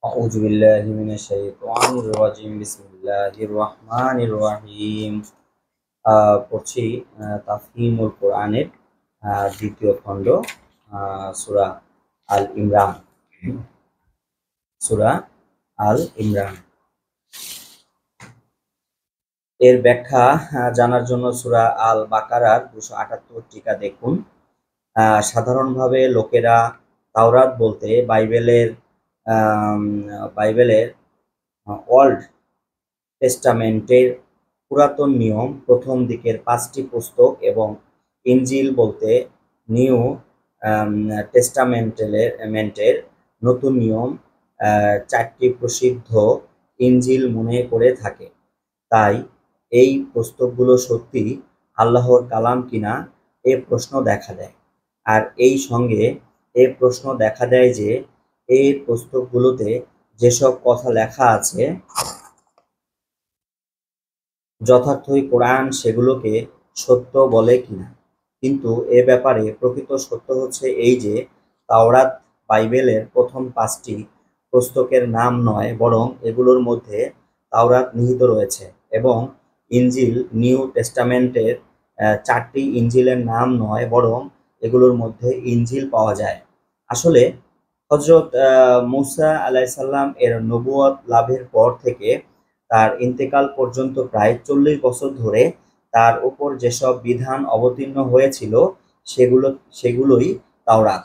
أعوذ بالله من الشيطان الرجيم بسم الله الرحمن الرحيم পড়ছি তাফহিমুল কোরআনের দ্বিতীয় খণ্ড সূরা আল ইমরান। সূরা আল ইমরান এর ব্যাখ্যা জানার জন্য সূরা আল বাকারার 278 টিকা দেখুন। সাধারণভাবে লোকেরা তাওরাত বলতে বাইবেলের ওল্ড টেস্টামেন্টের পুরাতন নিয়ম প্রথম দিকের 5টি পুস্তক এবং ইনজিল বলতে নিউ টেস্টামেন্টের নতুন নিয়ম 4টি প্রসিদ্ধ ইনজিল মনে করে থাকে। তাই এই পুস্তকগুলো সত্যি আল্লাহর কালাম কিনা এ প্রশ্ন দেখা দেয়। আর এই সঙ্গে এ প্রশ্ন দেখা দেয় যে এই পুস্তকগুলোতে যেসব কথা লেখা আছে যথার্থই কোরআন সেগুলোকে সত্য বলে কিনা। কিন্তু এ ব্যাপারে প্রকৃত সত্য হচ্ছে এই যে তাওরাত বাইবেলের প্রথম 5টি পুস্তকের নাম নয়, বরং এগুলোর মধ্যে তাওরাত নিহিত রয়েছে, এবং ইনজিল নিউ টেস্টামেন্টের 4টি ইনজিলের নাম নয়, বরং এগুলোর মধ্যে ইনজিল পাওয়া যায়। আসলে হযরত মূসা আলাইহিসসালাম এর নবুয়ত লাভের পর থেকে তার ইন্তেকাল পর্যন্ত প্রায় 40 বছর ধরে তার উপর যেসব বিধান অবতীর্ণ হয়েছিল সেগুলোই তাওরাত।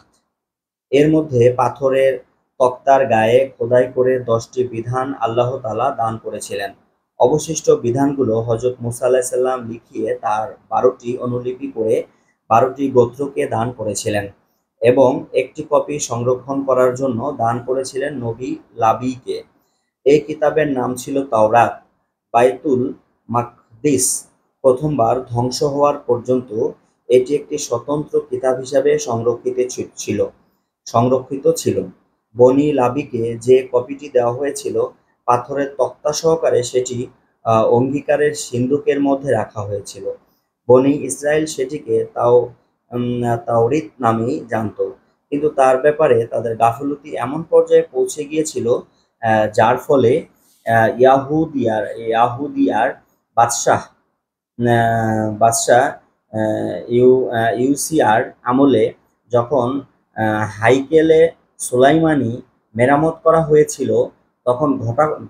এর মধ্যে পাথরের তক্তার গায়ে খোদাই করে 10টি বিধান আল্লাহ তাআলা দান করেছিলেন। অবশিষ্ট বিধানগুলো হযরত মূসা আলাইহিসসালাম লিখিয়ে তার 12টি অনুলিপি করে 12টি গোত্রকে দান করেছিলেন, এবং একটি কপি সংরক্ষণ করার জন্য দান করেছিলেন নবী লাবীকে। এই কিতাবের নাম ছিল তাওরাত। বাইতুল মাকদিস প্রথমবার ধ্বংস হওয়ার পর্যন্ত এটি একটি স্বতন্ত্র কিতাব হিসাবে সংরক্ষিত ছিল। বনী লাবীকে যে কপিটি দেওয়া হয়েছিল পাথরের তক্তা সহকারে, সেটি অঙ্গীকারের সিন্দুকের মধ্যে রাখা হয়েছিল। বনী ইসরায়েল সেটিকে তাওরিত নামেই জানত, কিন্তু তার ব্যাপারে তাদের গাফিলতি এমন পর্যায়ে পৌঁছে গিয়েছিল যার ফলে ইয়াহুদিয়ার বাদশাহ বাদশাহ ইউসিয়ার আমলে যখন হাইকেলে সুলাইমানি মেরামত করা হয়েছিল, তখন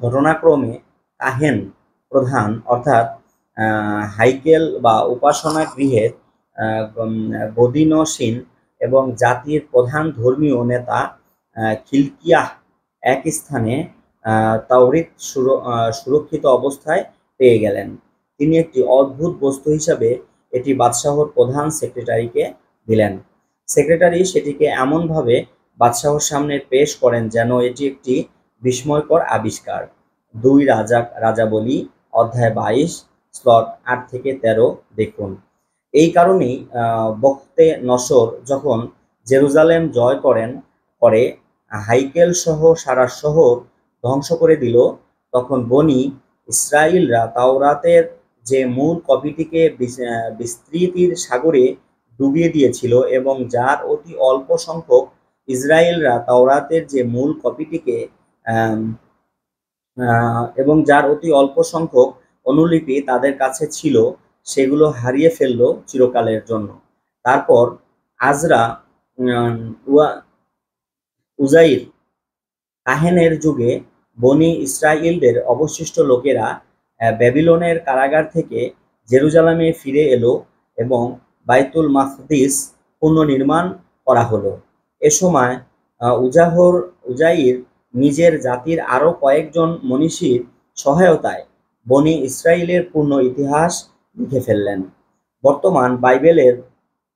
ঘটনাক্রমে কাহেন প্রধান অর্থাৎ হাইকেল বা উপাসনা গৃহের গদিনসীন এবং জাতির প্রধান ধর্মীয় নেতা খিলকিয়াহ এক স্থানে তাওরিত সুরক্ষিত অবস্থায় পেয়ে গেলেন। তিনি একটি অদ্ভুত বস্তু হিসাবে এটি বাদশাহর প্রধান সেক্রেটারিকে দিলেন। সেক্রেটারি সেটিকে এমনভাবে বাদশাহর সামনে পেশ করেন যেন এটি একটি বিস্ময়কর আবিষ্কার। 2 রাজাবলী অধ্যায় 22 শ্লোক 8 থেকে 13 দেখুন। এই কারণেই বখতে নসর যখন জেরুজালেম জয় করে হাইকেল সহ সারা শহর ধ্বংস করে দিল, তখন বনী ইসরাইলরা তাওরাতের যে মূল কপিটিকে বিস্তৃতির সাগরে ডুবিয়ে দিয়েছিল, এবং যার অতি অল্প সংখ্যক ইসরায়েলরা তাওরাতের যে মূল কপিটিকে এবং যার অতি অল্প সংখ্যক অনুলিপি তাদের কাছে ছিল, সেগুলো হারিয়ে ফেলল চিরকালের জন্য। তারপর আজরা উজাইর কাহেনের যুগে বনী ইসরাইলদের অবশিষ্ট লোকেরা ব্যাবিলনের কারাগার থেকে জেরুজালেমে ফিরে এলো এবং বাইতুল মাকদিস পুনর্নির্মাণ করা হলো। এ সময় উজাইর নিজের জাতির আরও কয়েকজন মনীষীর সহায়তায় বনী ইসরাইলের পূর্ণ ইতিহাস লিখে ফেললেন। বর্তমান বাইবেলের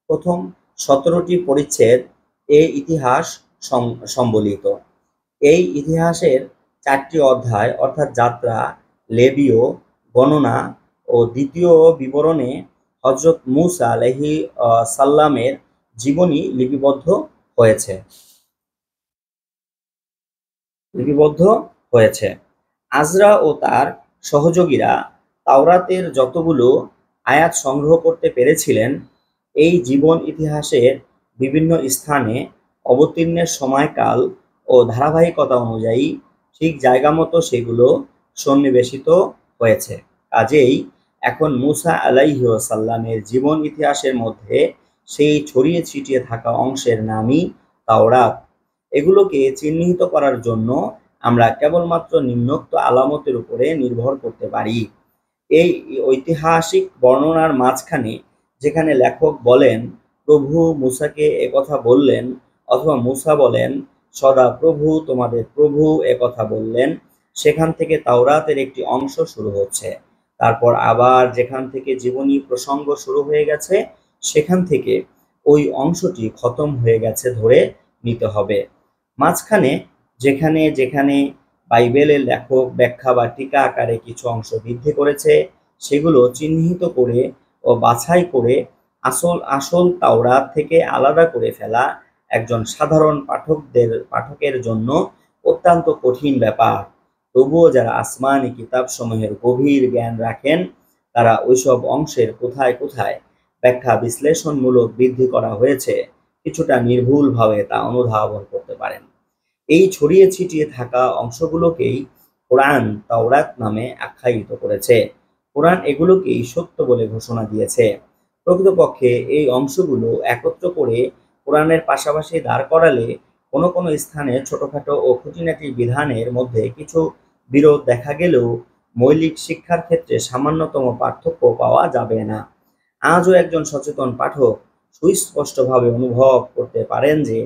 প্রথম 17টি পরিচ্ছেদ এই ইতিহাস সম্বলিত। এই ইতিহাসের 4টি অধ্যায় অর্থাৎ যাত্রা, লেবীয়, গণনা ও দ্বিতীয় বিবরণে হযরত মূসা আলাইহিস সালামের জীবনী লিপিবদ্ধ হয়েছে। আজরা ও তার সহযোগীরা তাওরাতের যতগুলো আয়াত সংগ্রহ করতে পেরেছিলেন, এই জীবন ইতিহাসের বিভিন্ন স্থানে অবতীর্ণের সময়কাল ও ধারাবাহিকতা অনুযায়ী ঠিক জায়গা মতো সেগুলো সন্নিবেশিত হয়েছে। কাজেই এখন মুসা আলাইহি ওয়াসাল্লামের জীবন ইতিহাসের মধ্যে সেই ছড়িয়ে ছিটিয়ে থাকা অংশের নামই তাওরাত। এগুলোকে চিহ্নিত করার জন্য আমরা কেবলমাত্র নিম্নোক্ত আলামতের উপরে নির্ভর করতে পারি। এই ঐতিহাসিক বর্ণনার মাঝখানে যেখানে লেখক বলেন প্রভু মুসাকে একথা বললেন, অথবা মুসা বলেন সদা প্রভু তোমাদের প্রভু একথা বললেন, সেখান থেকে তাওরাতের একটি অংশ শুরু হচ্ছে। তারপর আবার যেখান থেকে জীবনী প্রসঙ্গ শুরু হয়ে গেছে সেখান থেকে ওই অংশটি খতম হয়ে গেছে ধরে নিতে হবে। মাঝখানে যেখানে যেখানে বাইবেলের লেখক ব্যাখ্যা বা টিকা আকারে কিছু অংশ বৃদ্ধি করেছে সেগুলো চিহ্নিত করে ও বাছাই করে আসল আসল তাওরাত থেকে আলাদা করে ফেলা একজন সাধারণ পাঠকের জন্য অত্যন্ত কঠিন ব্যাপার। তবুও যারা আসমানি কিতাবসমূহের গভীর জ্ঞান রাখেন তারা ওইসব অংশের কোথায় কোথায় ব্যাখ্যা বিশ্লেষণমূলক বৃদ্ধি করা হয়েছে কিছুটা নির্ভুলভাবে তা অনুধাবন করতে পারেন। এই ছড়িয়ে ছিটিয়ে থাকা অংশগুলোকেই কোরআন তাওরাত নামে আখ্যায়িত করেছে। কোরআন এগুলোকেই সত্য বলে ঘোষণা দিয়েছে। প্রকৃতপক্ষে এই অংশগুলো একত্র করে কোরআনের পাশাপাশি দাঁড় করালে কোনো কোনো স্থানে ছোটখাটো ও খুঁটিনাটি বিধানের মধ্যে কিছু বিরোধ দেখা গেলেও মৌলিক শিক্ষার ক্ষেত্রে সামান্যতম পার্থক্য পাওয়া যাবে না। আজও একজন সচেতন পাঠক সুস্পষ্টভাবে অনুভব করতে পারেন যে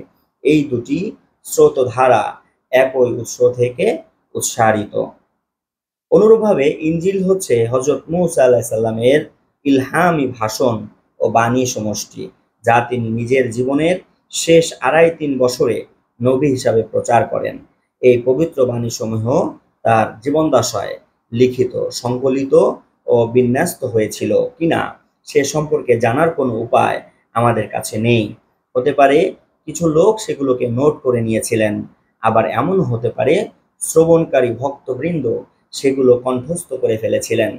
এই দুটি স্রোতধারা একই উৎস থেকে উৎসারিত। অনুরূপভাবে ইনজিল হচ্ছে হযরত মূসা আলাইহিস সালামের ইলহামি ভাষণ ও বাণী সমষ্টি, যা তিনি নিজের জীবনের শেষ ২.৫-৩ বছরে নবী হিসাবে প্রচার করেন। এই পবিত্র বাণীসমূহ তার জীবদ্দশায় লিখিত, সংকলিত ও বিন্যস্ত হয়েছিল কিনা সে সম্পর্কে জানার কোনো উপায় আমাদের কাছে নেই। হতে পারে কিছু লোক সেগুলোকে নোট করে নিয়েছিলেন, আবার এমনও হতে পারে শ্রবণকারী ভক্তবৃন্দ সেগুলো কণ্ঠস্থ করে ফেলেছিলেন।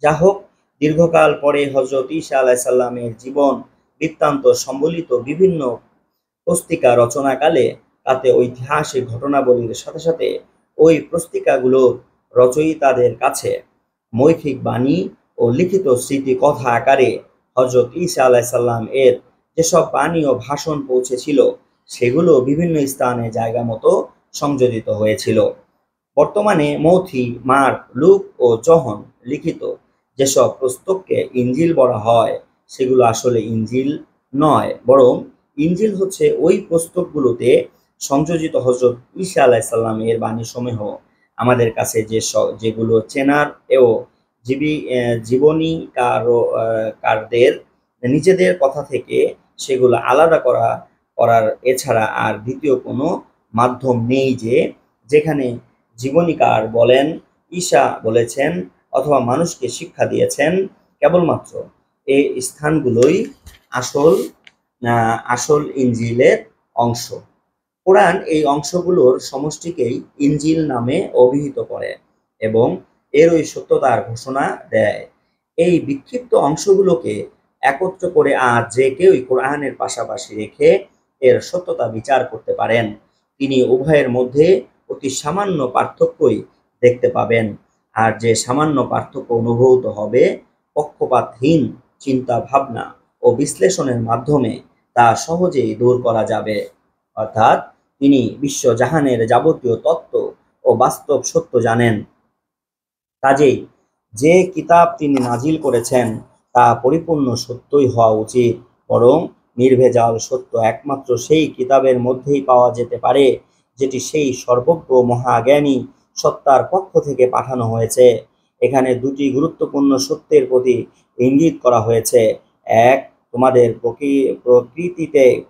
যা হোক, দীর্ঘকাল পরে হযরত ঈসা আলাইহিস সালামের জীবন বৃত্তান্ত সম্বলিত বিভিন্ন পুস্তিকা রচনাকালে তাতে ঐতিহাসিক ঘটনাবলীর সাথে সাথে ওই পুস্তিকাগুলোর রচয়িতাদের কাছে মৌখিক বাণী ও লিখিত স্মৃতি কথা আকারে হযরত ঈসা আলাইহিস সালাম এর যেসব বাণী ও ভাষণ পৌঁছেছিল সেগুলো বিভিন্ন স্থানে জায়গা মতো সংযোজিত হয়েছিল। বর্তমানে মথি, মার্ক, লুক ও যোহন লিখিত যেসব পুস্তককে ইনজিল বলা হয় সেগুলো আসলে ইনজিল নয়, বরং ইনজিল হচ্ছে ওই পুস্তকগুলোতে সংযোজিত হযরত ঈসা আলাইহিস সালামের বাণীসমূহ। আমাদের কাছে যেগুলো চেনার ও জীবনীকারদের নিজেদের কথা থেকে সেগুলো আলাদা করার এছাড়া আর দ্বিতীয় কোনো মাধ্যম নেই যে যেখানে জীবনীকার বলেন, ঈসা বলেছেন অথবা মানুষকে শিক্ষা দিয়েছেন। কেবলমাত্র এই স্থানগুলোই আসল ইনজিলের অংশ। কোরআন এই অংশগুলোর সমষ্টিকেই ইনজিল নামে অভিহিত করে এবং এরই সত্যতার ঘোষণা দেয়। এই বিক্ষিপ্ত অংশগুলোকে একত্র করে আজ যে কেউই কোরআনের পাশাপাশি রেখে এর সত্যতা বিচার করতে পারেন। তিনি উভয়ের মধ্যে অতি সামান্য পার্থক্যই দেখতে পাবেন, আর যে সামান্য পার্থক্য অনুভূত হবে পক্ষপাতহীন চিন্তা ভাবনা ও বিশ্লেষণের মাধ্যমে তা সহজেই দূর করা যাবে। অর্থাৎ তিনি বিশ্বজাহানের যাবতীয় তত্ত্ব ও বাস্তব সত্য জানেন। কাজেই যে কিতাব তিনি নাজিল করেছেন তা পরিপূর্ণ সত্যই হওয়া উচিত, বরং নির্ভেজাল সত্য একমাত্র সেই কিতাবের মধ্যেই পাওয়া যেতে পারে যেটি সেই সর্বজ্ঞ মহাজ্ঞানী সত্তার পক্ষ থেকে পাঠানো হয়েছে। এখানে দুটি গুরুত্বপূর্ণ সত্যের প্রতি ইঙ্গিত করা হয়েছে। এক, তোমাদের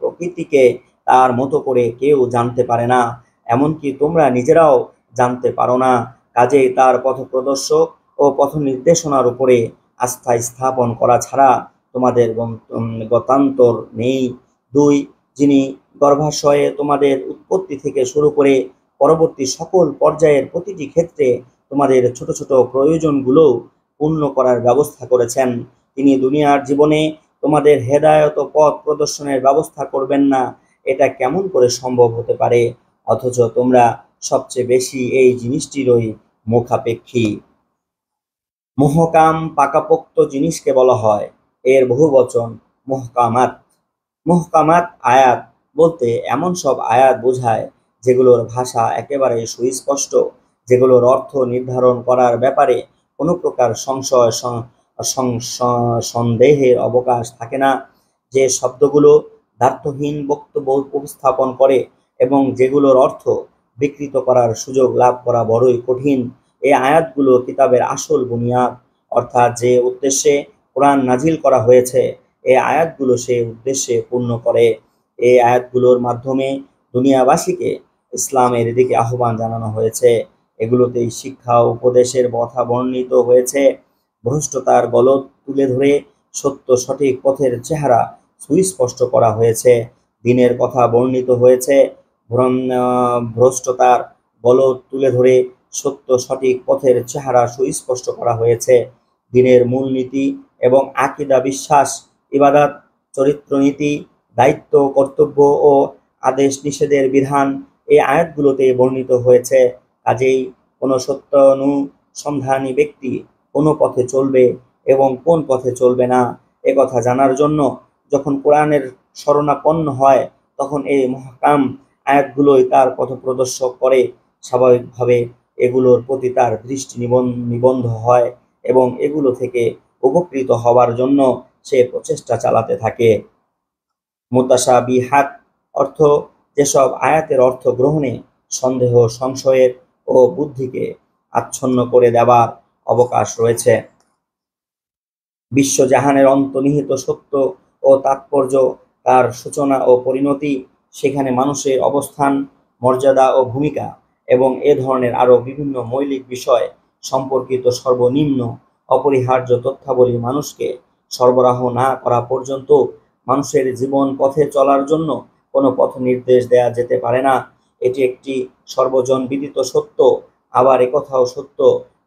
প্রকৃতিকে তার মতো করে কেউ জানতে পারে না, এমনকি তোমরা নিজেরাও জানতে পারো না। কাজেই তার পথপ্রদর্শক ও পথ নির্দেশনার উপরে আস্থা স্থাপন করা ছাড়া তোমাদের গতান্তর নেই। দুই, যিনি গর্ভাশয়ে তোমাদের উৎপত্তি থেকে শুরু করে পরবর্তী সকল পর্যায়ের প্রতিটি ক্ষেত্রে তোমাদের ছোট ছোট প্রয়োজনগুলো পূর্ণ করার ব্যবস্থা করেছেন, তিনি দুনিয়ার জীবনে তোমাদের হেদায়ত পথ প্রদর্শনের ব্যবস্থা করবেন না, এটা কেমন করে সম্ভব হতে পারে? অথচ তোমরা সবচেয়ে বেশি এই জিনিসটিরই মুখাপেক্ষী। মুহকাম পাকাপোক্ত জিনিসকে বলা হয়, এর বহুবচন মুহকামাত। মুহকামাত আয়াত বলতে এমন সব আয়াত বোঝায় যেগুলোর ভাষা একেবারে সুস্পষ্ট, যেগুলোর অর্থ নির্ধারণ করার ব্যাপারে কোনো প্রকার সংশয় সন্দেহের অবকাশ থাকে না, যে শব্দগুলো দ্ব্যর্থহীন বক্তব্য উপস্থাপন করে এবং যেগুলোর অর্থ বিকৃত করার সুযোগ লাভ করা বড়ই কঠিন। এই আয়াতগুলো কিতাবের আসল বুনিয়াদ, অর্থাৎ যে উদ্দেশ্যে কোরআন নাজিল করা হয়েছে এই আয়াতগুলো সেই উদ্দেশ্যে পূর্ণ করে। এই আয়াতগুলোর মাধ্যমে দুনিয়াবাসীকে ইসলামের দিকে আহ্বান জানানো হয়েছে। এগুলোতেই শিক্ষা ও উপদেশের কথা বর্ণিত হয়েছে। ভ্রষ্টতার গলদ তুলে ধরে সত্য সঠিক পথের চেহারা সুস্পষ্ট করা হয়েছে। দিনের কথা বর্ণিত হয়েছে। ভ্রষ্টতার গলদ তুলে ধরে সত্য সঠিক পথের চেহারা সুস্পষ্ট করা হয়েছে। দিনের মূলনীতি এবং আকীদা, বিশ্বাস, ইবাদত, চরিত্রনীতি, দায়িত্ব, কর্তব্য ও আদেশ নিষেধের বিধান এই আয়াতগুলোতে বর্ণিত হয়েছে। কাজেই কোনো সত্যানুসন্ধানী ব্যক্তি কোন পথে চলবে এবং কোন পথে চলবে না একথা জানার জন্য যখন কোরআনের শরণাপন্ন হয়, তখন এই মুহকাম আয়াতগুলোই তার পথপ্রদর্শক করে। স্বাভাবিকভাবে এগুলোর প্রতি তার দৃষ্টি নিবদ্ধ হয় এবং এগুলো থেকে উপকৃত হবার জন্য সে প্রচেষ্টা চালাতে থাকে। মুতাশাবিহাত অর্থ যেসব আয়াতের অর্থ গ্রহণে সন্দেহ, সংশয়ের ও বুদ্ধিকে আচ্ছন্ন করে দেবার অবকাশ রয়েছে। বিশ্বজাহানের অন্তর্নিহিত সত্য ও তাৎপর্য, তার সূচনা ও পরিণতি, সেখানে মানুষের অবস্থান, মর্যাদা ও ভূমিকা এবং এ ধরনের আরও বিভিন্ন মৌলিক বিষয় সম্পর্কিত সর্বনিম্ন অপরিহার্য তথ্যাবলী মানুষকে সরবরাহ না করা পর্যন্ত মানুষের জীবন পথে চলার জন্য কোনো পথ নির্দেশ দেয়া যেতে পারে না। এটি একটি সর্বজন বিদিত সত্য। আবার একথাও সত্য,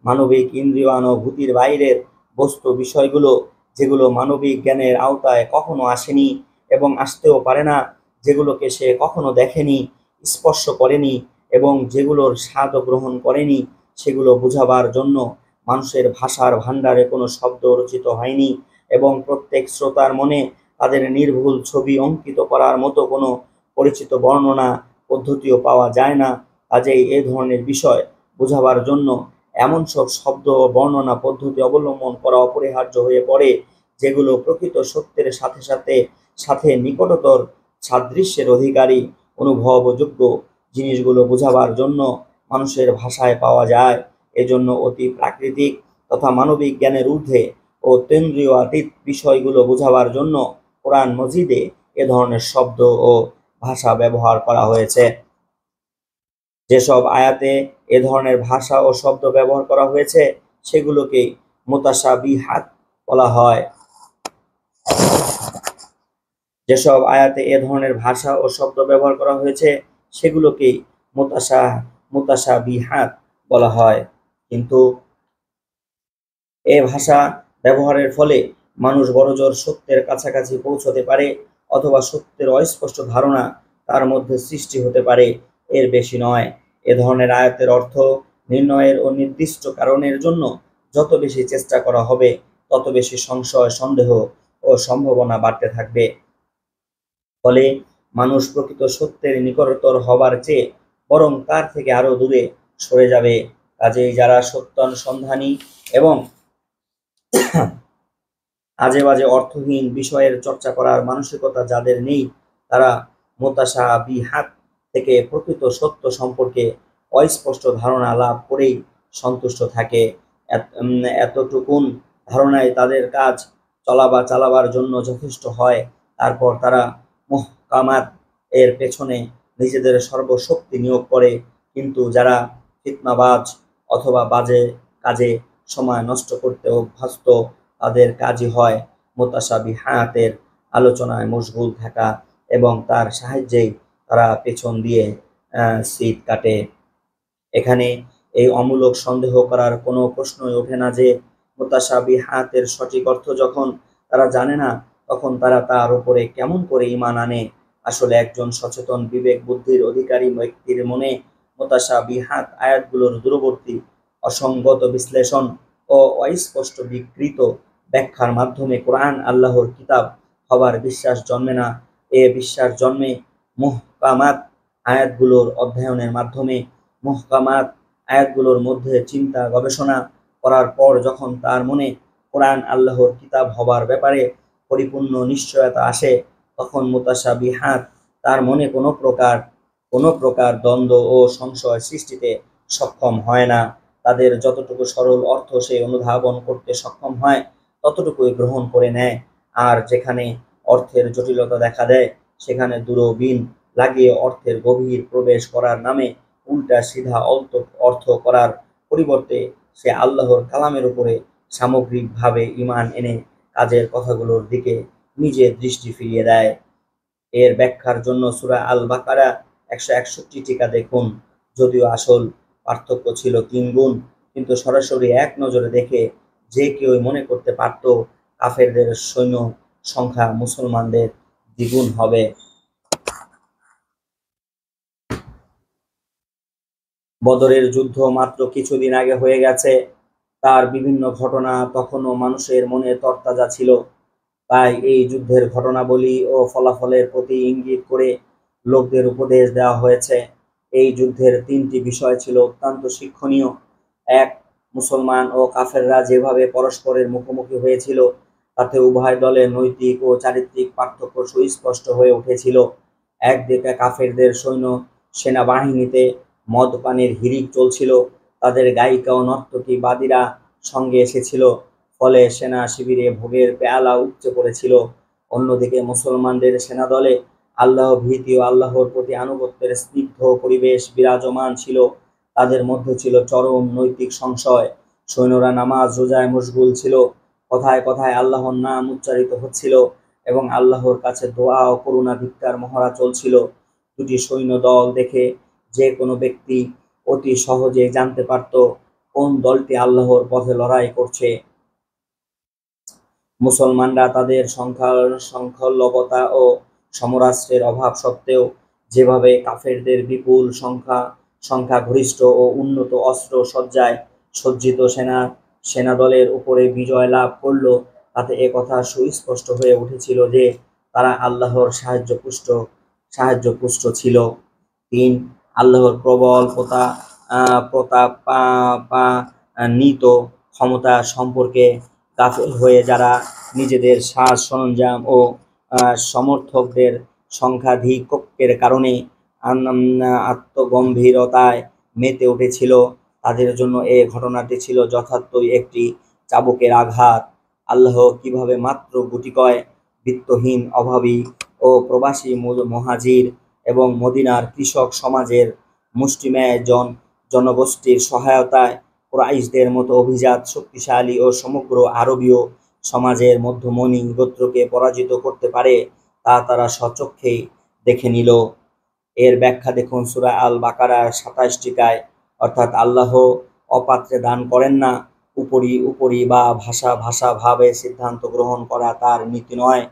মানবিক ইন্দ্রিয়ানুভূতির বাইরের বস্তু বিষয়গুলো, যেগুলো মানবিক জ্ঞানের আওতায় কখনো আসেনি এবং আসতেও পারে না, যেগুলোকে সে কখনো দেখেনি, স্পর্শ করেনি এবং যেগুলোর স্বাদও গ্রহণ করেনি, সেগুলো বোঝাবার জন্য মানুষের ভাষার ভাণ্ডারে কোনো শব্দ রচিত হয়নি এবং প্রত্যেক শ্রোতার মনে তাদের নির্ভুল ছবি অঙ্কিত করার মতো কোনো পরিচিত বর্ণনা পদ্ধতিও পাওয়া যায় না। কাজেই এ ধরনের বিষয় বোঝাবার জন্য এমন সব শব্দ ও বর্ণনা পদ্ধতি অবলম্বন করা অপরিহার্য হয়ে পড়ে, যেগুলো প্রকৃত সত্যের সাথে সাথে সাথে নিকটতর সাদৃশ্যের অধিকারী, অনুভবযোগ্য জিনিসগুলো বোঝাবার জন্য মানুষের ভাষায় পাওয়া যায়। এজন্য অতি প্রাকৃতিক তথা মানবিক জ্ঞানের ঊর্ধ্বে ও তেন্দ্রিয়াতীত বিষয়গুলো বোঝাবার জন্য কোরআন মজিদে এ ধরনের শব্দ ও ভাষা ব্যবহার করা হয়েছে। যেসব আয়াতে এ ধরনের ভাষা ও শব্দ ব্যবহার করা হয়েছে সেগুলোকে মুতাশাবিহাত বলা হয়। যেসব আয়াতে এ ধরনের ভাষা ও শব্দ ব্যবহার করা হয়েছে সেগুলোকেই মুতাশাবিহাত বলা হয়। কিন্তু এ ভাষা ব্যবহারের ফলে মানুষ বড়জোর সত্যের কাছাকাছি পৌঁছতে পারে, অথবা সত্যের অস্পষ্ট ধারণা তার মধ্যে সৃষ্টি হতে পারে, এর বেশি নয়। এ ধরনের আয়াতের অর্থ নির্ণয়ের ও নির্দিষ্ট কারণের জন্য যত বেশি চেষ্টা করা হবে, তত বেশি সংশয়, সন্দেহ ও সম্ভাবনা বাড়তে থাকবে। ফলে মানুষ প্রকৃত সত্যের নিকটতর হবার চেয়ে বরং তার থেকে আরো দূরে সরে যাবে। কাজেই যারা সত্যানুসন্ধানী এবং আজে বাজে অর্থহীন বিষয়ের চর্চা করার মানসিকতা যাদের নেই, তারা মুতাশাবিহাত থেকে প্রকৃত সত্য সম্পর্কে অস্পষ্ট ধারণা লাভ করেই সন্তুষ্ট থাকে। এতটুকুন ধারণায় তাদের কাজ চালাবার জন্য যথেষ্ট হয়। তারপর তারা মুহকামাত এর পেছনে নিজেদের সর্বশক্তি নিয়োগ করে। কিন্তু যারা ফিতনাবাজ অথবা বাজে কাজে সময় নষ্ট করতে অভ্যস্ত, তাদের কাজই হয় মুতাশাবিহাতের আলোচনায় মশগুল থাকা এবং তার সাহায্যেই তারা পেছন দিয়ে সিট কাটে। এখানে এই অমূলক সন্দেহ করার কোনো প্রশ্নই ওঠে না যে মুতাশাবিহাতের সঠিক অর্থ যখন তারা জানে না, তখন তারা তার উপরে কেমন করে ঈমান আনে। আসলে একজন সচেতন বিবেক বুদ্ধির অধিকারী ব্যক্তির মনে মুতাশাবিহাত আয়াতগুলোর দূরবর্তী অসঙ্গত বিশ্লেষণ ও অস্পষ্ট বিকৃত ব্যাখ্যার মাধ্যমে কোরআন আল্লাহর কিতাব হবার বিশ্বাস জন্মে না। এ বিশ্বাস জন্মে মুহকামাত আয়াতগুলোর অধ্যয়নের মাধ্যমে। মুহকামাত আয়াতগুলোর মধ্যে চিন্তা গবেষণা করার পর যখন তার মনে কোরআন আল্লাহর কিতাব হবার ব্যাপারে পরিপূর্ণ নিশ্চয়তা আসে, তখন মুতাশাবিহাত তার মনে কোনো প্রকার দ্বন্দ্ব ও সংশয় সৃষ্টিতে সক্ষম হয় না। তাদের যতটুকু সরল অর্থ সে অনুধাবন করতে সক্ষম হয় ততটুকুই গ্রহণ করে নেয়, আর যেখানে অর্থের জটিলতা দেখা দেয় সেখানে দূরবীন লাগিয়ে অর্থের গভীর প্রবেশ করার নামে উল্টা সিধা অর্থ করার পরিবর্তে সে আল্লাহর কালামের উপরে সামগ্রিকভাবে ঈমান এনে কাজের কথাগুলোর দিকে নিজের দৃষ্টি ফিরিয়ে দেয়। এর ব্যাখ্যার জন্য সূরা আল বাকারা 161 টিকা দেখুন। যদিও আসল পার্থক্য ছিল 3 গুণ, কিন্তু সরাসরি এক নজরে দেখে যে কেউই মনে করতে পারত কাফেরদের সৈন্য সংখ্যা মুসলমানদের দ্বিগুণ হবে। বদরের যুদ্ধ মাত্র কিছুদিন আগে হয়ে গেছে, তার বিভিন্ন ঘটনা তখনও মানুষের মনে তরতাজা ছিল। তাই এই যুদ্ধের ঘটনাবলী ও ফলাফলের প্রতি ইঙ্গিত করে লোকদের উপদেশ দেওয়া হয়েছে। এই যুদ্ধের 3টি বিষয় ছিল অত্যন্ত শিক্ষণীয়। এক, মুসলমান ও কাফেররা যেভাবে পরস্পরের মুখোমুখি হয়েছিল তাতে উভয় দলের নৈতিক ও চারিত্রিক পার্থক্য সুস্পষ্ট হয়ে উঠেছিল। একদিকে কাফেরদের সেনাবাহিনীতে মদ পানের হিড়িক চলছিল, তাদের গায়িকা ও নর্তকী বাদীরা সঙ্গে এসেছিল, ফলে সেনা শিবিরে ভোগের পেয়ালা উপচে পড়েছিল। অন্যদিকে মুসলমানদের সেনাদলে আল্লাহ ভীতি ও আল্লাহর প্রতি আনুগত্যের স্নিগ্ধ পরিবেশ বিরাজমান ছিল। তাদের মধ্যে ছিল চরম নৈতিক সংশয়। সৈন্যরা নামাজ রোজায় মশগুল ছিল, কথায় কথায় আল্লাহর নাম উচ্চারিত হচ্ছিল এবং আল্লাহর কাছে দোয়া ও করুণা ভিক্ষার মহড়া চলছিল। দুটি সৈন্য দল দেখে যে কোনো ব্যক্তি অতি সহজে জানতে পারত কোন দলটি আল্লাহর পথে লড়াই করছে। মুসলমানরা তাদের সংখ্যালঘুতা ও সমরাস্ত্রের অভাব সত্ত্বেও যেভাবে কাফেরদের বিপুল সংখ্যাগরিষ্ঠ ও উন্নত অস্ত্র সজ্জায় সজ্জিত সেনাদলের উপরে বিজয় লাভ করল, তাতে একথা সুস্পষ্ট হয়ে উঠেছিল যে তারা আল্লাহর সাহায্যপুষ্ট ছিল। 3, আল্লাহর প্রবল প্রতাপান্বিত ক্ষমতা সম্পর্কে গাফিল হয়ে যারা নিজেদের সাজ সরঞ্জাম ও সমর্থকদের সংখ্যাধিক্যের কারণে আত্মগম্ভীরতায় মেতে উঠেছিল, তাদের জন্য এ ঘটনাটি ছিল যথার্থই একটি চাবুকের আঘাত। আল্লাহ কিভাবে মাত্র গুটিকয় বিত্তহীন, অভাবী ও প্রবাসী মুহাজির এবং মদিনার কৃষক সমাজের মুষ্টিমেয় জনগোষ্ঠীর সহায়তায় কুরাইশদের মতো অভিজাত, শক্তিশালী ও সমগ্র আরবীয় সমাজের মধ্যমণি গোত্রকে পরাজিত করতে পারে তা তারা স্বচক্ষেই দেখে নিল। এর ব্যাখ্যা দেখুন সূরা আল বাকারার 27 টিকায়। অর্থাৎ আল্লাহ অপাত্রে দান করেন না। উপরি বা ভাবে সিদ্ধান্ত গ্রহণ করা তার নীতি নয়।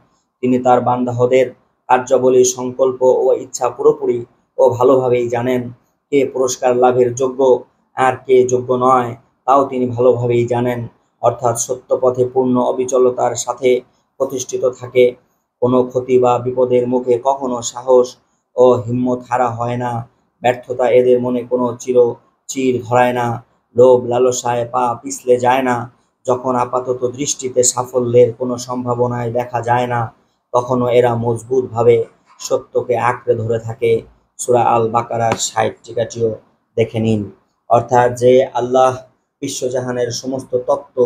তিনি তার বান্দাহদের কার্যাবলী, সংকল্প ও ইচ্ছা পুরোপুরি ও ভালোভাবেই জানেন। কে পুরস্কার লাভের যোগ্য আর কে যোগ্য নয় তাও তিনি ভালোভাবেই জানেন। অর্থাৎ সত্য পথে পূর্ণ অবিচলতার সাথে প্রতিষ্ঠিত থাকে। কোনো ক্ষতি বা বিপদের মুখে কখনো সাহস ও হিম্মত হারা হয় না। ব্যর্থতা এদের মনে কোনো চির ধরায় না। লোভ লালসায় পা পিছলে যায় না। যখন আপাতত দৃষ্টিতে সাফল্যের কোনো সম্ভাবনায় দেখা যায় না, তখনও এরা মজবুতভাবে সত্যকে আঁকড়ে ধরে থাকে। সূরা আল বাকারার 60 টিকাটিও দেখে নিন। অর্থাৎ যে আল্লাহ বিশ্বজাহানের সমস্ত তত্ত্ব,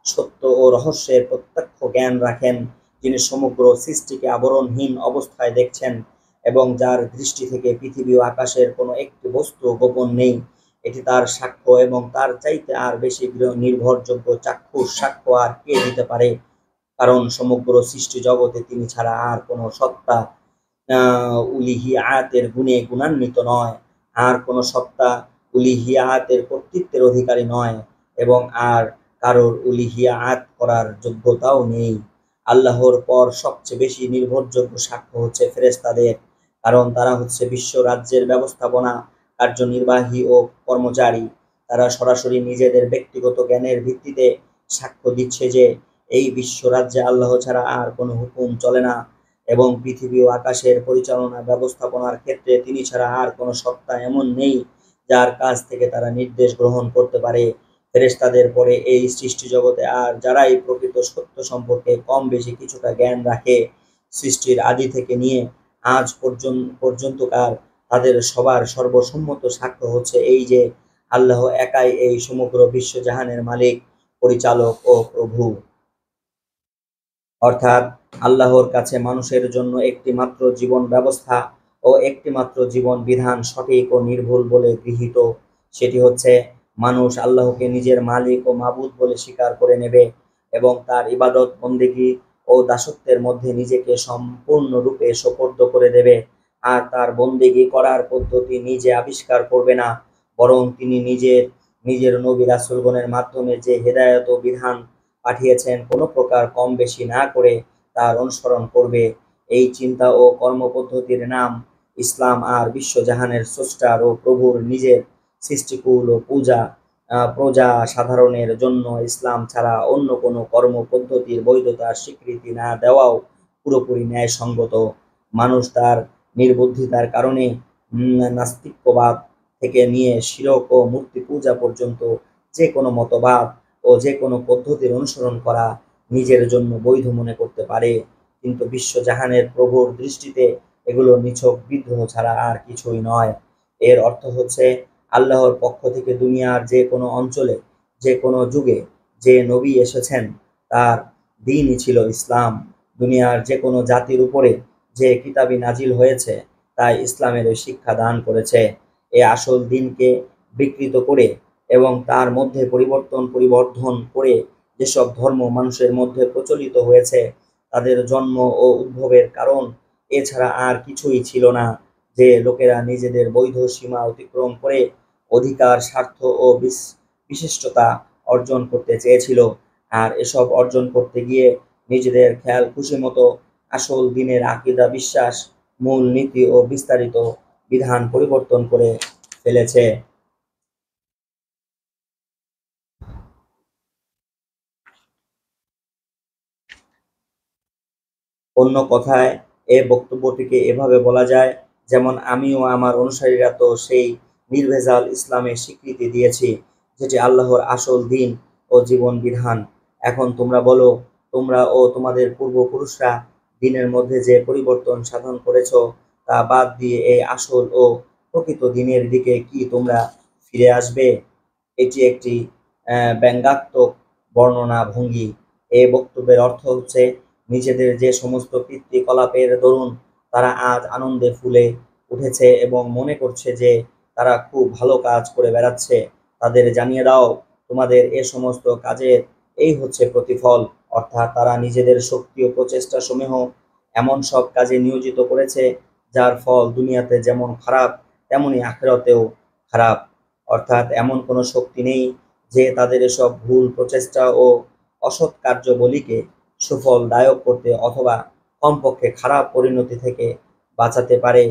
সত্য ও রহস্যের প্রত্যক্ষ জ্ঞান রাখেন, যিনি সমগ্র সৃষ্টিকে আবরণহীন অবস্থায় দেখছেন এবং যার দৃষ্টি থেকে পৃথিবী ও আকাশের কোনো একটি বস্তু গোপন নেই, এটি তার সাক্ষ্য এবং তার চাইতে আর বেশি নির্ভরযোগ্য চাক্ষুষ সাক্ষ্য আর কে দিতে পারে? কারণ সমগ্র সৃষ্টি জগতে তিনি ছাড়া আর কোনো সত্তা উলিহিয়াতের গুণে গুণান্বিত নয়, আর কোনো সত্তা উলিহিয়াতের কর্তৃত্বের অধিকারী নয় এবং আর কারোর উলিহিয়াত করার যোগ্যতাও নেই। আল্লাহর পর সবচেয়ে বেশি নির্ভরযোগ্য সাক্ষ্য হচ্ছে ফেরেশতাদের, কারণ তারা হচ্ছে বিশ্ব রাজ্যের ব্যবস্থাপনা কার্যনির্বাহী ও কর্মচারী। তারা সরাসরি নিজেদের ব্যক্তিগত জ্ঞানের ভিত্তিতে সাক্ষ্য দিচ্ছে যে এই বিশ্বরাজ্যে আল্লাহ ছাড়া আর কোনো হুকুম চলে না এবং পৃথিবী ও আকাশের পরিচালনা ব্যবস্থাপনার ক্ষেত্রে তিনি ছাড়া আর কোনো সত্তা এমন নেই যার কাছ থেকে তারা নির্দেশ গ্রহণ করতে পারে। ফেরেশতাদের পরে এই সৃষ্টি জগতে আর যারাই প্রকৃত সত্য সম্পর্কে কম বেশি কিছুটা জ্ঞান রাখে, সৃষ্টির আদি থেকে নিয়ে আজ পর্যন্তকার তাদের সবার সর্বসম্মত সাক্ষ্য হচ্ছে এই যে আল্লাহ একাই এই সমগ্র বিশ্বজাহানের মালিক, পরিচালক ও প্রভু। অর্থাৎ আল্লাহর কাছে মানুষের জন্য একটি মাত্র জীবন ব্যবস্থা ও একটি মাত্র জীবন বিধান সঠিক ও নির্ভুল বলে গৃহীত। সেটি হচ্ছে মানুষ আল্লাহকে নিজের মালিক ও মাবুদ বলে স্বীকার করে নেবে এবং তার ইবাদত বন্দেগী ও দাসত্বের মধ্যে নিজেকে সম্পূর্ণরূপে সোপর্দ করে দেবে। আর তার বন্দেগী করার পদ্ধতি নিজে আবিষ্কার করবে না, বরং তিনি নিজের নবী রাসূলগণের মাধ্যমে যে হেদায়েত ও বিধান পাঠিয়েছেন কোনো প্রকার কম বেশি না করে তার অনুসরণ করবে। এই চিন্তা ও কর্মপদ্ধতির নাম ইসলাম। আর বিশ্বজাহানের স্রষ্টার ও প্রভুর নিজের সৃষ্টিকুল ও প্রজা সাধারণের জন্য ইসলাম ছাড়া অন্য কোনো কর্মপদ্ধতির বৈধতার স্বীকৃতি না দেওয়াও পুরোপুরি ন্যায়সঙ্গত। মানুষ তার নির্বুদ্ধিতার কারণে নাস্তিক্যবাদ থেকে নিয়ে শিরক ও মূর্তি পূজা পর্যন্ত যে কোনো মতবাদ ও যে কোনো পদ্ধতির অনুসরণ করা নিজের জন্য বৈধ মনে করতে পারে, কিন্তু বিশ্বজাহানের প্রভুর দৃষ্টিতে এগুলো নিছক বিদ্রোহ ছাড়া আর কিছুই নয়। এর অর্থ হচ্ছে আল্লাহর পক্ষ থেকে দুনিয়ার যে কোনো অঞ্চলে যে কোনো যুগে যে নবী এসেছেন তার দিনই ছিল ইসলাম। দুনিয়ার যে কোনো জাতির উপরে যে কিতাবি নাজিল হয়েছে তাই ইসলামের শিক্ষা দান করেছে। এ আসল দিনকে বিকৃত করে এবং তার মধ্যে পরিবর্ধন করে যেসব ধর্ম মানুষের মধ্যে প্রচলিত হয়েছে তাদের জন্ম ও উদ্ভবের কারণ এছাড়া আর কিছুই ছিল না, যে লোকেরা নিজেদের বৈধ সীমা অতিক্রম করে অধিকার, স্বার্থ ও বিশিষ্টতা অর্জন করতে চেয়েছিল। আর এসব অর্জন করতে গিয়ে নিজেদের খেয়াল খুশি মতো আসল দিনের আকীদা, বিশ্বাস, মূল নীতি ও বিস্তারিত বিধান পরিবর্তন করে ফেলেছে। অন্য কথায় এ বক্তব্যটিকে এভাবে বলা যায়, যেমন আমি ও আমার অনুসারীরা তো সেই নির্ভেজাল ইসলামের স্বীকৃতি দিয়েছি যেটি আল্লাহর আসল দিন ও জীবন বিধান। এখন তোমরা বলো, তোমরা ও তোমাদের পূর্বপুরুষরা দিনের মধ্যে যে পরিবর্তন সাধন করেছ তা বাদ দিয়ে এই আসল ও প্রকৃত দিনের দিকে কি তোমরা ফিরে আসবে? এটি একটি ব্যঙ্গাত্মক বর্ণনা ভঙ্গি। এই বক্তব্যের অর্থ হচ্ছে নিজেদের যে সমস্ত কৃত্রিকলাপের দরুন তারা আজ আনন্দে ফুলে উঠেছে এবং মনে করছে যে তারা খুব ভালো কাজ করে বেড়াচ্ছে, তাদের জানিয়ে দাও তোমাদের এ সমস্ত কাজের এই হচ্ছে প্রতিফল। অর্থাৎ তারা নিজেদের শক্তি ও প্রচেষ্টা সমূহ এমন সব কাজে নিয়োজিত করেছে যার ফল দুনিয়াতে যেমন খারাপ তেমনি আখিরাতেও খারাপ। অর্থাৎ এমন কোনো শক্তি নেই যে তাদের এসব ভুল প্রচেষ্টা ও অসৎ কার্যবলীকে সুফলদায়ক করতে অথবা কমপক্ষে খারাপ পরিণতি থেকে বাঁচাতে পারে।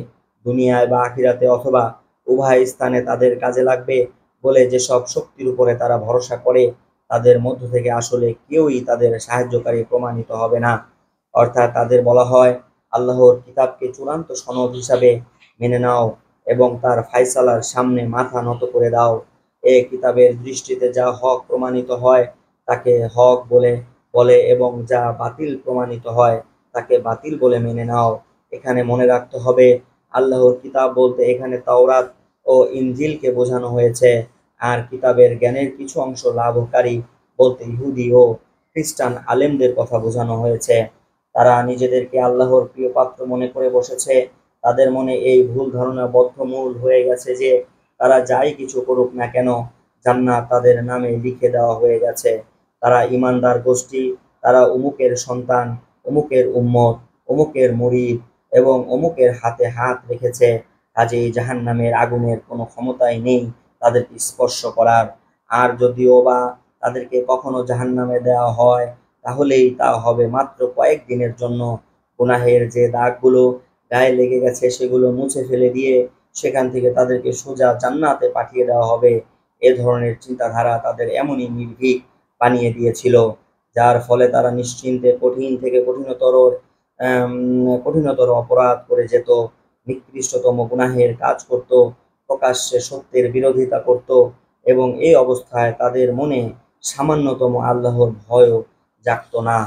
দুনিয়ায় বা আখিরাতে অথবা উভয় স্থানে তাদের কাজে লাগবে বলে যেসব শক্তির উপরে তারা ভরসা করে তাদের মধ্য থেকে আসলে কেউই তাদের সাহায্যকারী প্রমাণিত হবে না। অর্থাৎ তাদের বলা হয়, আল্লাহর কিতাবকে চূড়ান্ত সনদ হিসাবে মেনে নাও এবং তার ফায়সালার সামনে মাথা নত করে দাও। এ কিতাবের দৃষ্টিতে যা হক প্রমাণিত হয় তাকে হক বলে বলে এবং যা বাতিল প্রমাণিত হয় তাকে বাতিল বলে মেনে নাও। এখানে মনে রাখতে হবে, আল্লাহর কিতাব বলতে এখানে তাওরাত ও ইনজিলকে বোঝানো হয়েছে, আর কিতাবের জ্ঞানের কিছু অংশ লাভকারী বলতে ইহুদি ও খ্রিস্টান আলেমদের কথা বোঝানো হয়েছে। তারা নিজেদেরকে আল্লাহর প্রিয় পাত্র মনে করে বসেছে। তাদের মনে এই ভুল ধারণা বদ্ধমূল হয়ে গেছে যে তারা যাই কিছু করুক না কেন জান্নাত তাদের নামে লিখে দেওয়া হয়ে গেছে। তারা ঈমানদার গোষ্ঠী, তারা অমুকের সন্তান, অমুকের উম্মত, অমুকের মুরিদ এবং অমুকের হাতে হাত রেখেছে, কাজেই জাহান্নামের আগুনের কোনো ক্ষমতাই নেই তাদেরকে স্পর্শ করার। আর যদিও বা তাদেরকে কখনো জাহান্নামে দেওয়া হয় তাহলেই তা হবে মাত্র কয়েক দিনের জন্য। গুনাহের যে দাগগুলো গায়ে লেগে গেছে সেগুলো মুছে ফেলে দিয়ে সেখান থেকে তাদেরকে সোজা জান্নাতে পাঠিয়ে দেওয়া হবে। এ ধরনের চিন্তাধারা তাদের এমনই নির্ভীক বানিয়ে দিয়েছিল, যার ফলে তারা নিশ্চিন্তে কঠিন থেকে কঠিনতর অপরাধ করে যেত, নিকৃষ্টতম গুনাহের কাজ করত, প্রকাশ্যে সত্যের বিরোধিতা করত, এবং এই অবস্থায় তাদের মনে সামান্যতম আল্লাহর ভয়ও জাগত না।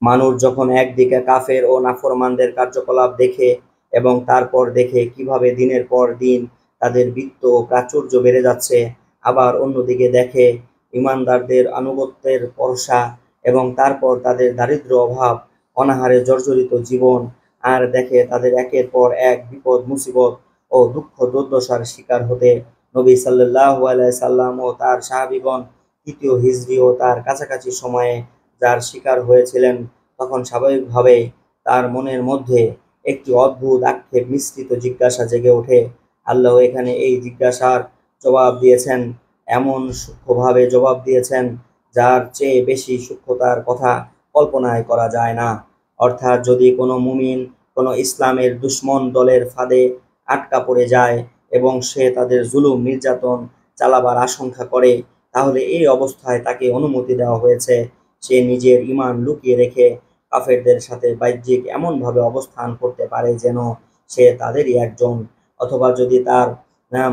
মানুষ যখন একদিকে কাফের ও নাফরমানদের কার্যকলাপ দেখে এবং তারপর দেখে কিভাবে দিনের পর দিন তাদের বৃত্ত ও প্রাচুর্য বেড়ে যাচ্ছে, আবার অন্যদিকে দেখে ইমানদারদের আনুগত্যের পরশা এবং তারপর তাদের দারিদ্র্য, অভাব, অনাহারে জর্জরিত জীবন, আর দেখে তাদের একের পর এক বিপদ মুসিবত ও দুঃখ দুর্দশার শিকার হতে, নবী সাল্লাল্লাহু আলাইহি সাল্লাম ও তার সাহাবীগণ তৃতীয় হিজরি ও তার কাছাকাছি সময়ে যার শিকার হয়েছিলেন, তখন স্বাভাবিকভাবেই তার মনের মধ্যে একটি অদ্ভুত আক্ষেপ মিশ্রিত জিজ্ঞাসা জেগে ওঠে। আল্লাহ এখানে এই জিজ্ঞাসার জবাব দিয়েছেন, এমন সূক্ষ্মভাবে জবাব দিয়েছেন যার চেয়ে বেশি সূক্ষ্মতার কথা কল্পনায় করা যায় না। অর্থাৎ যদি কোনো মুমিন কোনো ইসলামের দুশ্মন দলের ফাঁদে আটকা পড়ে যায় এবং সে তাদের জুলুম নির্যাতন চালাবার আশঙ্কা করে, তাহলে এই অবস্থায় তাকে অনুমতি দেওয়া হয়েছে সে নিজের ঈমান লুকিয়ে রেখে কাফেরদের সাথে বাহ্যিক এমনভাবে অবস্থান করতে পারে যেন সে তাদেরই একজন, অথবা যদি তার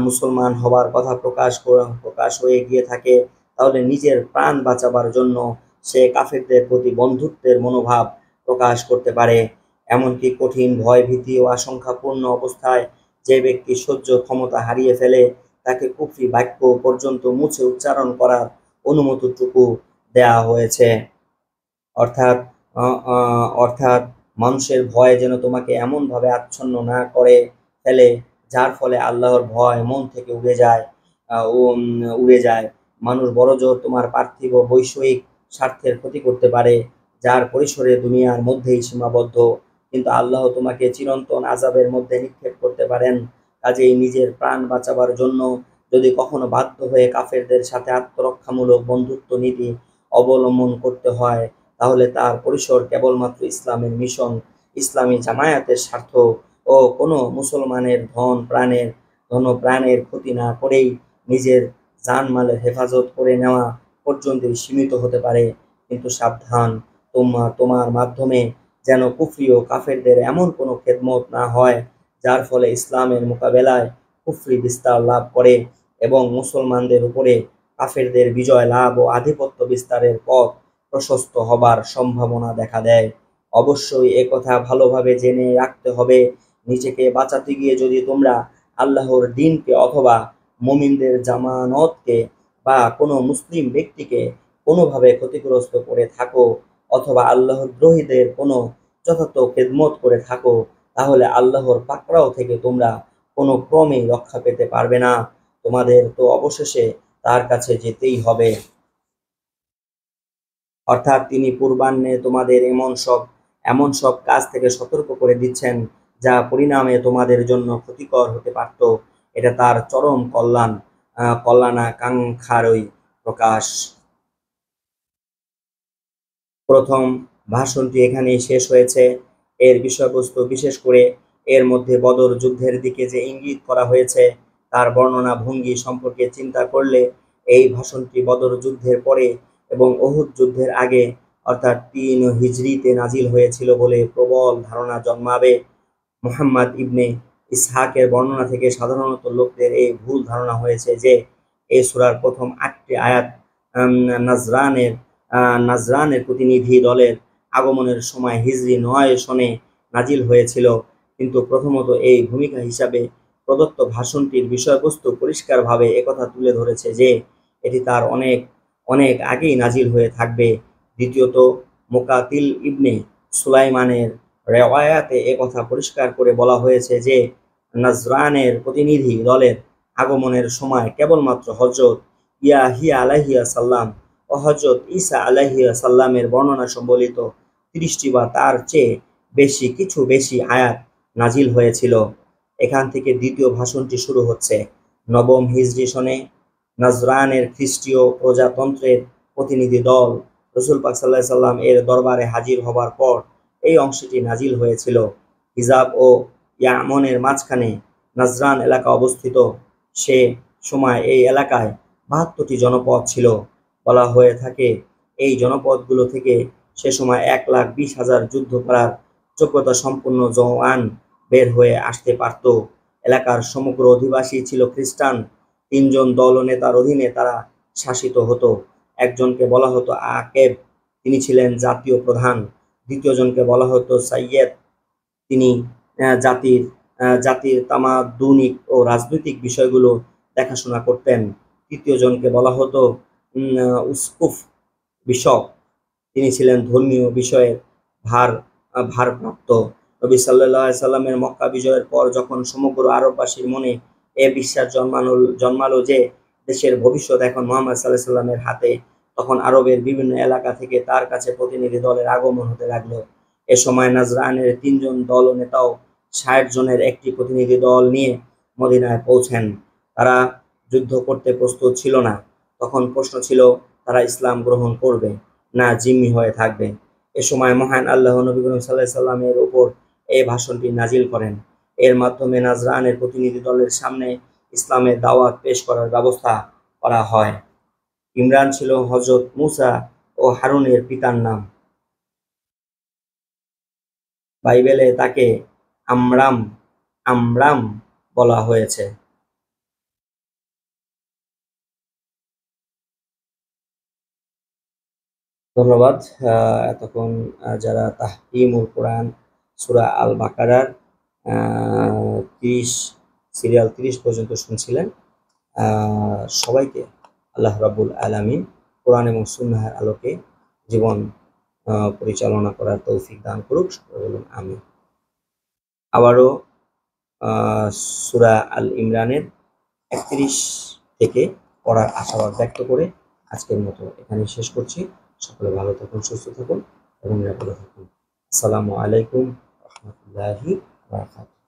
মুসলমান হবার কথা প্রকাশ হয়ে গিয়ে থাকে, তাহলে নিজের প্রাণ বাঁচাবার জন্য সে কাফেরদের প্রতি বন্ধুত্বের মনোভাব প্রকাশ করতে পারে। এমনকি কঠিন ভয় ভীতি ও আশঙ্কাপূর্ণ অবস্থায় যে ব্যক্তি সহ্য ক্ষমতা হারিয়ে ফেলে, তাকে কুফরি বাক্য পর্যন্ত মুছে উচ্চারণ করার অনুমতিটুকু দেয়া হয়েছে। অর্থাৎ অর্থাৎ মানুষের ভয় যেন তোমাকে এমনভাবে আচ্ছন্ন না করে ফেলে যার ফলে আল্লাহর ভয় মন থেকে উড়ে যায়। মানুষ বড়জোর তোমার পার্থিব বৈষয়িক স্বার্থের ক্ষতি করতে পারে, যার পরিসরে দুনিয়ার মধ্যেই সীমাবদ্ধ, কিন্তু আল্লাহ তোমাকে চিরন্তন আযাবের মধ্যে নিক্ষেপ করতে পারেন। কাজেই নিজের প্রাণ বাঁচাবার জন্য যদি কখনো বাধ্য হয়ে কাফেরদের সাথে আত্মরক্ষামূলক বন্ধুত্ব নীতি অবলম্বন করতে হয়, তাহলে তার পরিসর কেবলমাত্র ইসলামের মিশন, ইসলামী জামায়াতের স্বার্থ ও কোনো মুসলমানের ধন প্রাণের ক্ষতি না করেই নিজের জানমালের হেফাজত করে নেওয়া পর্যন্তই সীমিত হতে পারে। কিন্তু সাবধান, তোমার মাধ্যমে যেন কুফরি ও কাফেরদের এমন কোনো খেদমত না হয় যার ফলে ইসলামের মোকাবেলায় কুফরি বিস্তার লাভ করে এবং মুসলমানদের উপরে কাফেরদের বিজয় লাভ ও আধিপত্য বিস্তারের পথ প্রশস্ত হবার সম্ভাবনা দেখা দেয়। অবশ্যই একথা ভালোভাবে জেনে রাখতে হবে, নিজেকে বাঁচাতে গিয়ে যদি তোমরা আল্লাহর দ্বীনকে অথবা মুমিনদের জামানতকে বা কোনো মুসলিম ব্যক্তিকে কোনোভাবে ক্ষতিগ্রস্ত করে থাকো অথবা আল্লাহদ্রোহীদের কোনো যথার্থ খেদমত করে থাকো, তাহলে আল্লাহর পাকড়াও থেকে তোমরা কোনো ক্রমেই রক্ষা পেতে পারবে না। তোমাদের তো অবশেষে তার কাছে যেতেই হবে। অর্থাৎ তিনি পূর্বাহ্নে তোমাদের এমন সব কাজ থেকে সতর্ক করে দিচ্ছেন যা পরিণামে তোমাদের জন্য ক্ষতিকর হতে পারত। এটা তার চরম কল্যাণাকাঙ্ক্ষারই প্রকাশ। প্রথম ভাষণটি এখানেই শেষ হয়েছে। এর বিষয়বস্তু, বিশেষ করে এর মধ্যে বদর যুদ্ধের দিকে যে ইঙ্গিত করা হয়েছে তার বর্ণনা ভঙ্গি সম্পর্কে চিন্তা করলে এই ভাষণটি বদর যুদ্ধের পরে এবং উহুদ যুদ্ধের আগে অর্থাৎ ৩ হিজরিতে নাজিল হয়েছিল বলে প্রবল ধারণা জন্মাবে। মুহাম্মদ ইবনে ইসহাকের বর্ণনা থেকে সাধারণত লোকদের এই ভুল ধারণা হয়েছে যে এই সূরার প্রথম ৮টি আয়াত নাজরানের নাজরানের প্রতিনিধি দলের আগমনের সময় হিজরি ৯ সনে নাজিল হয়েছিল, কিন্তু প্রথমত এই ভূমিকা হিসাবে প্রদত্ত ভাষণটির বিষয়বস্তু পরিষ্কারভাবে একথা তুলে ধরেছে যে এটি তার অনেক অনেক আগেই নাজিল হয়ে থাকবে। দ্বিতীয়ত, মুকাতিল ইবনে সুলাইমানের রেওয়ায়াতে একথা পরিষ্কার করে বলা হয়েছে যে নাজরানের প্রতিনিধি দলের আগমনের সময় কেবলমাত্র হযরত ইয়াহিয়া আলাইহিস সালাম ও হযরত ঈসা আলাইহিস সালামের বর্ণনা সম্বলিত ৩০টি বা তার চেয়ে বেশি আয়াত নাজিল হয়েছিল। এখান থেকে দ্বিতীয় ভাষণটি শুরু হচ্ছে। নবম হিজরি সনে নাজরানের খ্রিস্টীয় প্রজাতন্ত্রের প্রতিনিধি দল রাসূল পাক সাল্লাল্লাহু আলাইহি সাল্লাম এর দরবারে হাজির হবার পর এই অংশটি নাজিল হয়েছিল। হিজাব ও ইয়ামনের মাঝখানে নাজরান এলাকা অবস্থিত। সে সময় এই এলাকায় ৭২টি জনপদ ছিল। বলা হয়ে থাকে এই জনপদগুলো থেকে সে সময় ১,২০,০০০ যুদ্ধ করার যোগ্যতা সম্পন্ন জওয়ান বের হয়ে আসতে পারত। এলাকার সমগ্র অধিবাসী ছিল খ্রিস্টান। ৩ জন দল ও নেতার অধীনে তারা শাসিত হতো। একজনকে বলা হতো আকেব, তিনি ছিলেন জাতীয় প্রধান। দ্বিতীয় জনকে বলা হতো সাইয়েদ, তিনি জাতির তামাদ্দুনিক ও রাজনৈতিক বিষয়গুলো দেখাশোনা করতেন। তৃতীয় জনকে বলা হতো উসকুফ, বিশপ, তিনি ছিলেন ধর্মীয় বিষয়ের ভারপ্রাপ্ত। নবী সাল্লাল্লাহু আলাইহি সাল্লামের মক্কা বিজয়ের পর যখন সমগ্র আরববাসীর মনে এ বিশ্বাস জন্মালো যে দেশের ভবিষ্যৎ এখন মুহাম্মদ সাল্লাল্লাহু আলাইহি সাল্লামের হাতে, তখন আরবের বিভিন্ন এলাকা থেকে তার কাছে প্রতিনিধি দলের আগমন হতে লাগলো। এ সময় নাজরানের ৩ জন দল ও নেতাও ৬০ জনের একটি প্রতিনিধি দল নিয়ে মদিনায় পৌঁছেন। তারা যুদ্ধ করতে প্রস্তুত ছিল না। তখন প্রশ্ন ছিল তারা ইসলাম গ্রহণ করবে না জিম্মি হয়ে থাকবে। এ সময় মহান আল্লাহ নবী করিম সাল্লাল্লাহু আলাইহি সাল্লামের উপর এই ভাষণটি নাজিল করেন। এর মাধ্যমে নাজরানের প্রতিনিধি দলের সামনে ইসলামের দাওয়াত পেশ করার ব্যবস্থা করা হয়। ইমরান ছিল হযরত মুসা ও হারুনের পিতার নাম। বাইবেলে তাকে আমরাম আমরাম বলা হয়েছে। ধন্যবাদ। এতক্ষণ যারা তাহকিমুল কোরআন সূরা আল বাকারার ৩০ সিরিয়াল ৩০ পর্যন্ত শুনছিলেন, সবাইকে আল্লাহ রাব্বুল আলামিন কোরআন এবং সুন্নাহের আলোকে জীবন পরিচালনা করার তৌফিক দান করুক। সকলে বলুন আমিন। আবারও সূরা আল ইমরানের ৩১ থেকে পড়ার আশাবাদ ব্যক্ত করে আজকের মতো এখানেই শেষ করছি। সকলে ভালো থাকুন, সুস্থ থাকুন এবং নিরাপদে থাকুন। আসসালামু আলাইকুম ওয়া রাহমাতুল্লাহি ওয়া বারাকাতুহু।